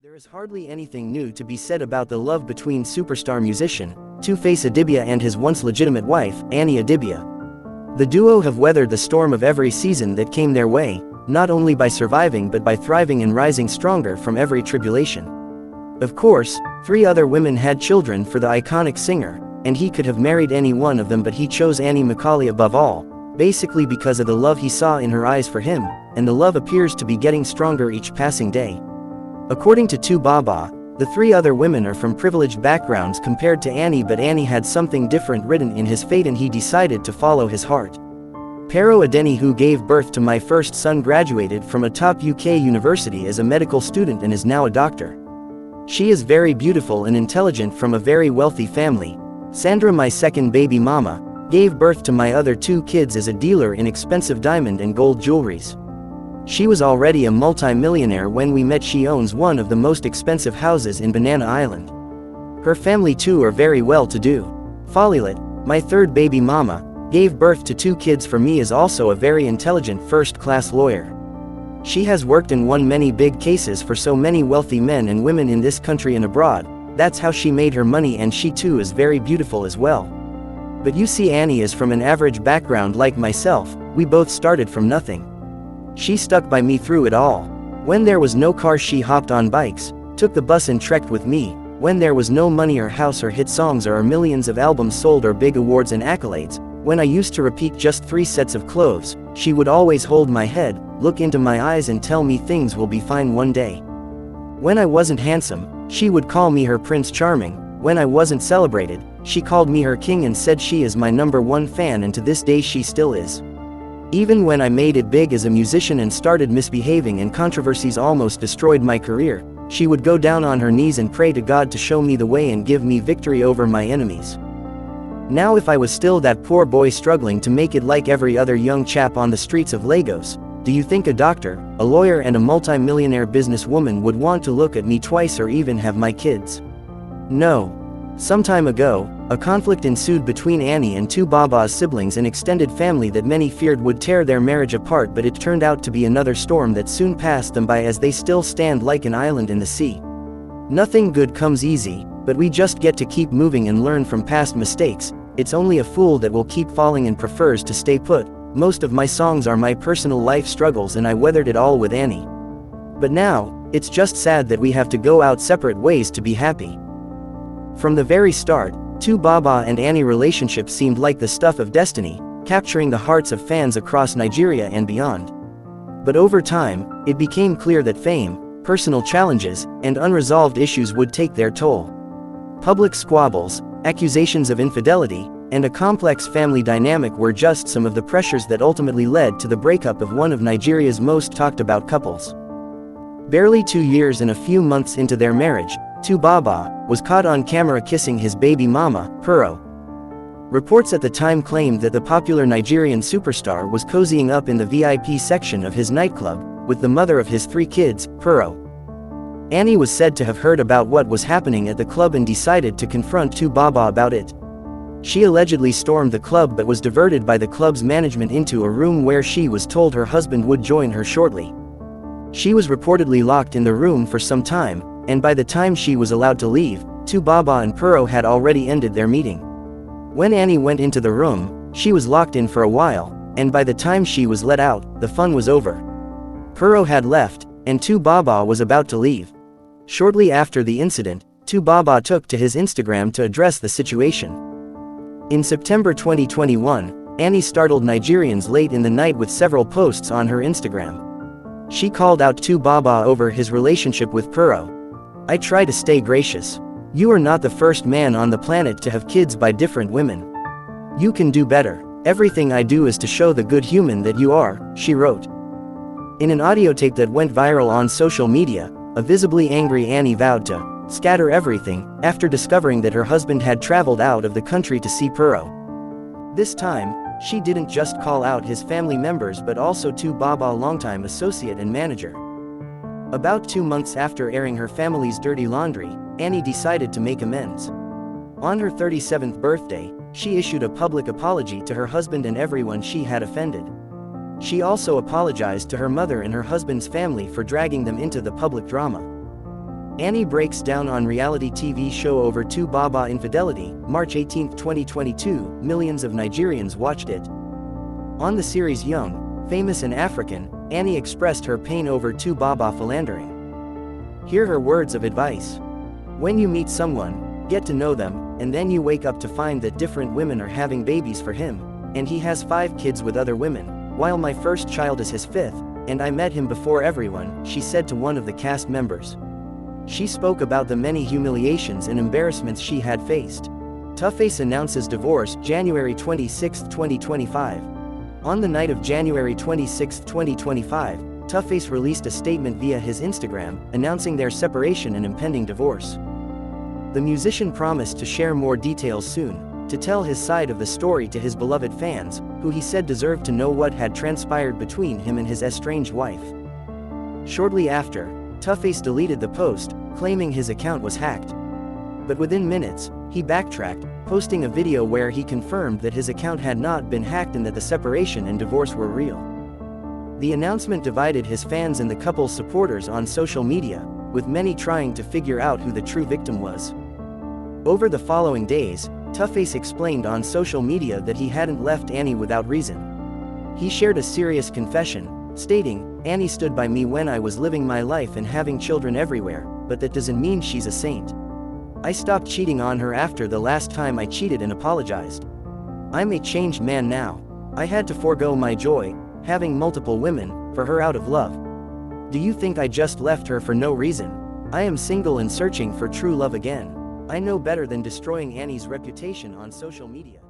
There is hardly anything new to be said about the love between superstar musician, Two-Face Adibia and his once legitimate wife, Annie Adibia. The duo have weathered the storm of every season that came their way, not only by surviving but by thriving and rising stronger from every tribulation. Of course, 3 other women had children for the iconic singer, and he could have married any one of them, but he chose Annie Macaulay above all, basically because of the love he saw in her eyes for him, and the love appears to be getting stronger each passing day. According to Tu Baba, the 3 other women are from privileged backgrounds compared to Annie, but Annie had something different written in his fate and he decided to follow his heart. Pero Adeni, who gave birth to my first son, graduated from a top UK university as a medical student and is now a doctor. She is very beautiful and intelligent from a very wealthy family. Sandra, my second baby mama, gave birth to my other 2 kids as a dealer in expensive diamond and gold jewelries. She was already a multi-millionaire when we met. She owns one of the most expensive houses in Banana Island. Her family too are very well-to-do. Falilat, my third baby mama, gave birth to 2 kids for me, is also a very intelligent first-class lawyer. She has worked and won many big cases for so many wealthy men and women in this country and abroad. That's how she made her money, and she too is very beautiful as well. But you see, Annie is from an average background like myself. We both started from nothing. She stuck by me through it all. When there was no car, she hopped on bikes, took the bus and trekked with me. When there was no money or house or hit songs or millions of albums sold or big awards and accolades, when I used to repeat just 3 sets of clothes, she would always hold my head, look into my eyes and tell me things will be fine one day. When I wasn't handsome, she would call me her Prince Charming. When I wasn't celebrated, she called me her king and said she is my #1 fan, and to this day she still is. Even when I made it big as a musician and started misbehaving and controversies almost destroyed my career, she would go down on her knees and pray to God to show me the way and give me victory over my enemies. Now if I was still that poor boy struggling to make it like every other young chap on the streets of Lagos, do you think a doctor, a lawyer and a multi-millionaire businesswoman would want to look at me twice or even have my kids? No. Some time ago, a conflict ensued between Annie and 2 Baba's siblings and extended family that many feared would tear their marriage apart, but it turned out to be another storm that soon passed them by, as they still stand like an island in the sea. Nothing good comes easy, but we just get to keep moving and learn from past mistakes. It's only a fool that will keep falling and prefers to stay put. Most of my songs are my personal life struggles and I weathered it all with Annie. But now, it's just sad that we have to go out separate ways to be happy. From the very start, 2 Baba and Annie relationship seemed like the stuff of destiny, capturing the hearts of fans across Nigeria and beyond. But over time, it became clear that fame, personal challenges, and unresolved issues would take their toll. Public squabbles, accusations of infidelity, and a complex family dynamic were just some of the pressures that ultimately led to the breakup of one of Nigeria's most talked about couples. Barely 2 years and a few months into their marriage, 2 Baba was caught on camera kissing his baby mama, Pero. Reports at the time claimed that the popular Nigerian superstar was cozying up in the VIP section of his nightclub with the mother of his 3 kids, Pero. Annie was said to have heard about what was happening at the club and decided to confront 2 Baba about it. She allegedly stormed the club but was diverted by the club's management into a room where she was told her husband would join her shortly. She was reportedly locked in the room for some time, and by the time she was allowed to leave, 2 Baba and Pero had already ended their meeting. When Annie went into the room, she was locked in for a while, and by the time she was let out, the fun was over. Pero had left, and 2 Baba was about to leave. Shortly after the incident, 2 Baba took to his Instagram to address the situation. In September 2021, Annie startled Nigerians late in the night with several posts on her Instagram. She called out 2 Baba over his relationship with Pero. "I try to stay gracious. You are not the first man on the planet to have kids by different women. You can do better. Everything I do is to show the good human that you are," she wrote. In an audio tape that went viral on social media, a visibly angry Annie vowed to scatter everything after discovering that her husband had traveled out of the country to see Pero. This time, she didn't just call out his family members but also 2 Baba longtime associate and manager. About 2 months after airing her family's dirty laundry, Annie decided to make amends. On her 37th birthday, she issued a public apology to her husband and everyone she had offended. She also apologized to her mother and her husband's family for dragging them into the public drama. Annie breaks down on reality TV show over 2 Baba infidelity. March 18, 2022, millions of Nigerians watched it. On the series Young, Famous and African, Annie expressed her pain over 2 Baba philandering. Hear her words of advice. When you meet someone, get to know them, and then you wake up to find that different women are having babies for him, and he has 5 kids with other women, while my first child is his 5th, and I met him before everyone, she said to one of the cast members. She spoke about the many humiliations and embarrassments she had faced. Tuface announces divorce January 26, 2025. On the night of January 26, 2025, Tuface released a statement via his Instagram, announcing their separation and impending divorce. The musician promised to share more details soon, to tell his side of the story to his beloved fans, who he said deserved to know what had transpired between him and his estranged wife. Shortly after, Tuface deleted the post, claiming his account was hacked. But within minutes, he backtracked, posting a video where he confirmed that his account had not been hacked and that the separation and divorce were real. The announcement divided his fans and the couple's supporters on social media, with many trying to figure out who the true victim was. Over the following days, Tuface explained on social media that he hadn't left Annie without reason. He shared a serious confession, stating, "Annie stood by me when I was living my life and having children everywhere, but that doesn't mean she's a saint. I stopped cheating on her after the last time I cheated and apologized. I'm a changed man now. I had to forego my joy, having multiple women, for her out of love. Do you think I just left her for no reason? I am single and searching for true love again. I know better than destroying Annie's reputation on social media."